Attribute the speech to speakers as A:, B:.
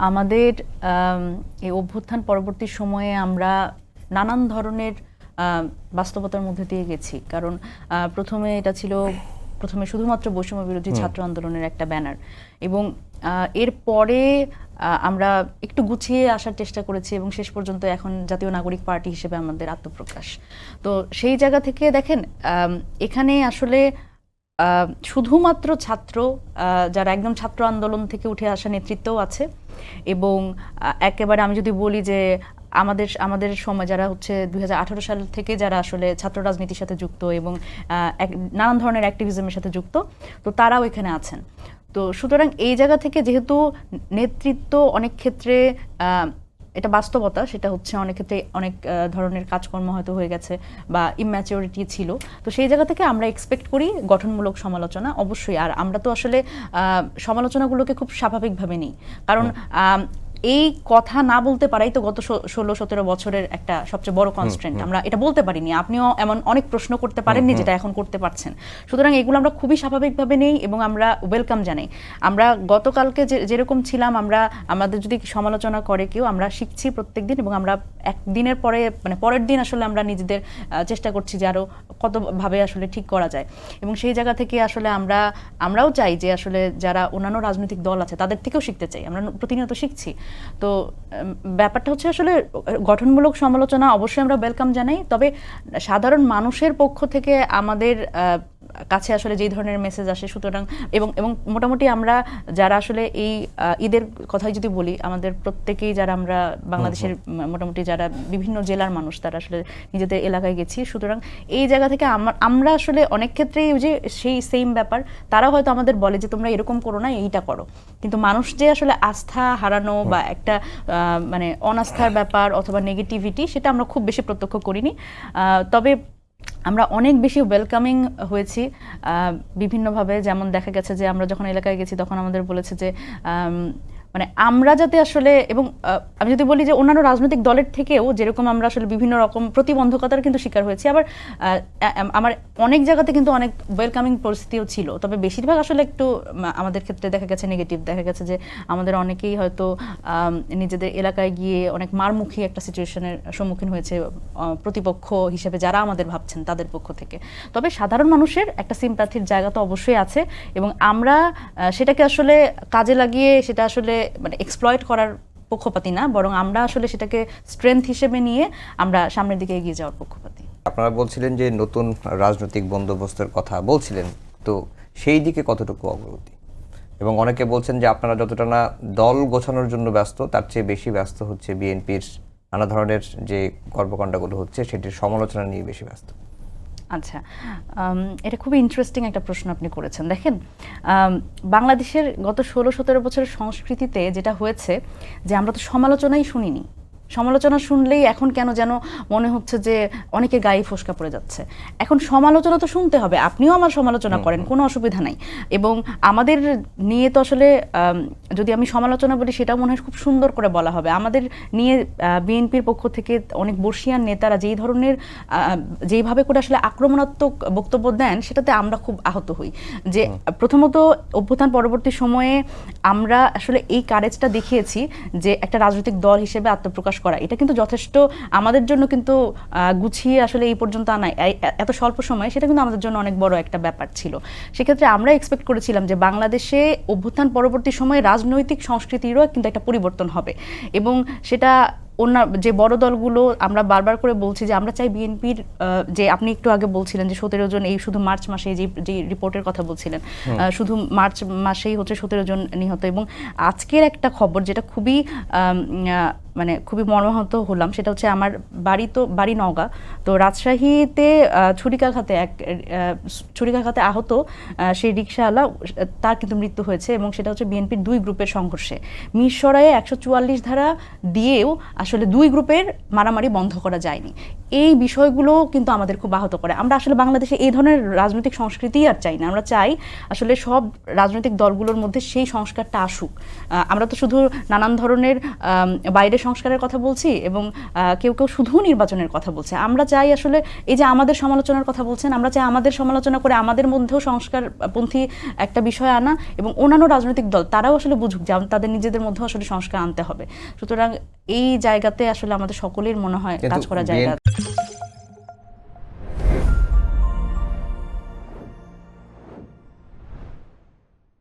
A: আমাদের এই অভ্যুত্থান পরবর্তী সময়ে আমরা নানান ধরনের বাস্তবতার মধ্যে দিয়ে গেছি। কারণ প্রথমে এটা ছিল শুধুমাত্র বৈষম্য বিরোধী ছাত্র আন্দোলনের একটা ব্যানার, এবং এরপরে আমরা একটু গুছিয়ে আসার চেষ্টা করেছি এবং শেষ পর্যন্ত এখন জাতীয় নাগরিক পার্টি হিসেবে আমাদের আত্মপ্রকাশ। তো সেই জায়গা থেকে দেখেন, এখানে আসলে শুধুমাত্র ছাত্র, যারা একদম ছাত্র আন্দোলন থেকে উঠে আসা নেতৃত্বও আছে, এবং একেবারে আমি যদি বলি যে আমাদের সময় যারা হচ্ছে 2018 সাল থেকে যারা আসলে ছাত্র রাজনীতির সাথে যুক্ত এবং নানান ধরনের অ্যাক্টিভিজমের সাথে যুক্ত, তো তারাও এখানে আছেন। তো সুতরাং এই জায়গা থেকে যেহেতু নেতৃত্ব অনেক ক্ষেত্রে এটা বাস্তবতা, সেটা হচ্ছে অনেক ক্ষেত্রে অনেক ধরনের কাজকর্ম হয়তো হয়ে গেছে বা ইম্যাচিউরিটি ছিল, তো সেই জায়গা থেকে আমরা এক্সপেক্ট করি গঠনমূলক সমালোচনা অবশ্যই। আর আমরা তো আসলে সমালোচনাগুলোকে খুব স্বাভাবিকভাবে নিই, কারণ এই কথা না বলতে পারাই তো গত 16-17 বছরের একটা সবচেয়ে বড় কনস্ট্রেন্ট। আমরা এটা বলতে পারিনি, আপনিও এমন অনেক প্রশ্ন করতে পারেননি যেটা এখন করতে পারছেন। সুতরাং এগুলো আমরা খুবই স্বাভাবিকভাবে নেই এবং আমরা ওয়েলকাম জানাই। আমরা গতকালকে যেরকম ছিলাম, আমরা আমাদের যদি সমালোচনা করে কেউ, আমরা শিখছি প্রত্যেকদিন, এবং আমরা একদিনের পরে মানে পরের দিন আসলে আমরা নিজেদের চেষ্টা করছি যে আরও কতভাবে আসলে ঠিক করা যায়। এবং সেই জায়গা থেকে আসলে আমরাও চাই যে আসলে যারা অন্যান্য রাজনৈতিক দল আছে তাদের থেকেও শিখতে চাই, আমরা প্রতিনিয়ত শিখছি। তো ব্যাপারটা হচ্ছে আসলে গঠনমূলক সমালোচনা অবশ্যই আমরা ওয়েলকাম জানাই, তবে সাধারণ মানুষের পক্ষ থেকে আমাদের কাছে আসলে যেই ধরনের মেসেজ আসে, সুতরাং এবং মোটামুটি আমরা যারা আসলে এই ঈদের কথাই যদি বলি, আমাদের প্রত্যেকেই যারা আমরা বাংলাদেশের মোটামুটি যারা বিভিন্ন জেলার মানুষ, তারা আসলে নিজেদের এলাকায় গেছি। সুতরাং এই জায়গা থেকে আমরা আসলে অনেক ক্ষেত্রেই যে সেই সেম ব্যাপার, তারা হয়তো আমাদের বলে যে তোমরা এরকম করো না, এইটা করো, কিন্তু মানুষ যে আসলে আস্থা হারানো বা একটা মানে অনাস্থার ব্যাপার অথবা নেগেটিভিটি, সেটা আমরা খুব বেশি প্রত্যক্ষ করিনি। তবে আমরা অনেক বেশি ওয়েলকামিং হয়েছি বিভিন্নভাবে। যেমন দেখা গেছে যে আমরা যখন এলাকায় গেছি তখন আমাদের বলেছে যে মানে আমরা যাতে আসলে, এবং আমি যদি বলি যে অন্যান্য রাজনৈতিক দলের থেকেও যেরকম আমরা আসলে বিভিন্ন রকম প্রতিবন্ধকতার কিন্তু শিকার হয়েছি, আবার আমার অনেক জায়গাতে কিন্তু অনেক ওয়েলকামিং পরিস্থিতিও ছিল, তবে বেশিরভাগ আসলে একটু আমাদের ক্ষেত্রে দেখা গেছে নেগেটিভ। দেখা গেছে যে আমাদের অনেকেই হয়তো নিজেদের এলাকায় গিয়ে অনেক মারমুখী একটা সিচুয়েশনের সম্মুখীন হয়েছে প্রতিপক্ষ হিসেবে যারা আমাদের ভাবছেন তাদের পক্ষ থেকে। তবে সাধারণ মানুষের একটা সিম্প্যাথির জায়গা তো অবশ্যই আছে, এবং আমরা সেটাকে আসলে কাজে লাগিয়ে সেটা আসলে মানে এক্সপ্লয়েট করার পক্ষপাতী না, বরং আমরা আসলে সেটাকে স্ট্রেংথ হিসেবে নিয়ে আমরা সামনের দিকে এগিয়ে যাওয়ার পক্ষপাতী।
B: আপনারা বলছিলেন যে নতুন রাজনৈতিক বন্দোবস্তের কথা বলছিলেন, তো সেই দিকে কতটুকু অগ্রগতি? এবং অনেকে বলছেন যে আপনারা যতটা না দল গোছানোর জন্য ব্যস্ত, তার চেয়ে বেশি ব্যস্ত হচ্ছে বিএনপির নানা ধরনের যে কর্মকাণ্ডগুলো হচ্ছে সেটির সমালোচনা নিয়ে বেশি ব্যস্ত।
A: আচ্ছা, এটা খুবই ইন্টারেস্টিং একটা প্রশ্ন আপনি করেছেন। দেখেন, বাংলাদেশের গত 16-17 বছরের সংস্কৃতিতে যেটা হয়েছে যে আমরা তো সমালোচনাই শুনিনি। সমালোচনা শুনলেই এখন কেন যেন মনে হচ্ছে যে অনেকে গায়ে ফোসকা পড়ে যাচ্ছে। এখন সমালোচনা তো শুনতে হবে, আপনিও আমার সমালোচনা করেন, কোনো অসুবিধা নাই। এবং আমাদের নিয়ে তো আসলে যদি আমি সমালোচনা বলি সেটাও মনে হয় খুব সুন্দর করে বলা হবে। আমাদের নিয়ে বিএনপির পক্ষ থেকে অনেক বর্ষিয়ান নেতারা যেইভাবে করে আসলে আক্রমণাত্মক বক্তব্য দেন, সেটাতে আমরা খুব আহত হই। যে প্রথমত অভ্যুত্থান পরবর্তী সময়ে আমরা আসলে এই কারেজটা দেখিয়েছি যে একটা রাজনৈতিক দল হিসেবে আত্মপ্রকাশ করা, এটা কিন্তু যথেষ্ট আমাদের জন্য, কিন্তু গুছিয়ে আসলে এই পর্যন্ত আনা এত স্বল্প সময়ে, সেটা কিন্তু আমাদের জন্য অনেক বড় একটা ব্যাপার ছিল। সেক্ষেত্রে আমরা এক্সপেক্ট করেছিলাম যে বাংলাদেশে অভ্যুত্থান পরবর্তী সময়ে রাজনৈতিক সংস্কৃতিরও কিন্তু একটা পরিবর্তন হবে, এবং সেটা অন্য যে বড় দলগুলো, আমরা বারবার করে বলছি যে আমরা চাই বিএনপির, যে আপনি একটু আগে বলছিলেন যে 17 জন, এই শুধু মার্চ মাসে যে রিপোর্টের কথা বলছিলেন, শুধু মার্চ মাসেই হচ্ছে 17 জন নিহত। এবং আজকের একটা খবর যেটা খুবই মানে খুবই মর্মাহত হলাম, সেটা হচ্ছে আমার বাড়ি নওগাঁ, তো রাজশাহীতে ছুরিকাঘাতে আহত সেই রিকশাওয়ালা, তার কিন্তু মৃত্যু হয়েছে, এবং সেটা হচ্ছে বিএনপির 2 গ্রুপের সংঘর্ষে। মিরসরাইয়ে 144 ধারা দিয়েও আসলে 2 গ্রুপের মারামারি বন্ধ করা যায়নি। এই বিষয়গুলো কিন্তু আমাদের খুব আহত করে। আমরা আসলে বাংলাদেশে এই ধরনের রাজনৈতিক সংস্কৃতি আর চাই না। আমরা চাই আসলে সব রাজনৈতিক দলগুলোর মধ্যে সেই সংস্কারটা আসুক। আমরা তো শুধু নানান ধরনের বাইরের সংস্কারের কথা বলছি এবং কেউ কেউ শুধু নির্বাচনের কথা বলছে। আমরা চাই আসলে এই যে আমাদের সমালোচনার কথা বলছেন, আমরা চাই আমাদের সমালোচনা করে আমাদের মধ্যেও সংস্কারপন্থী একটা বিষয় আনা, এবং অন্যান্য রাজনৈতিক দল তারাও আসলে বুঝুক যে তাদের নিজেদের মধ্যেও আসলে সংস্কার আনতে হবে। সুতরাং এই জায়গাতে আসলে আমাদের সকলের মনে হয় কাজ করা জায়গা।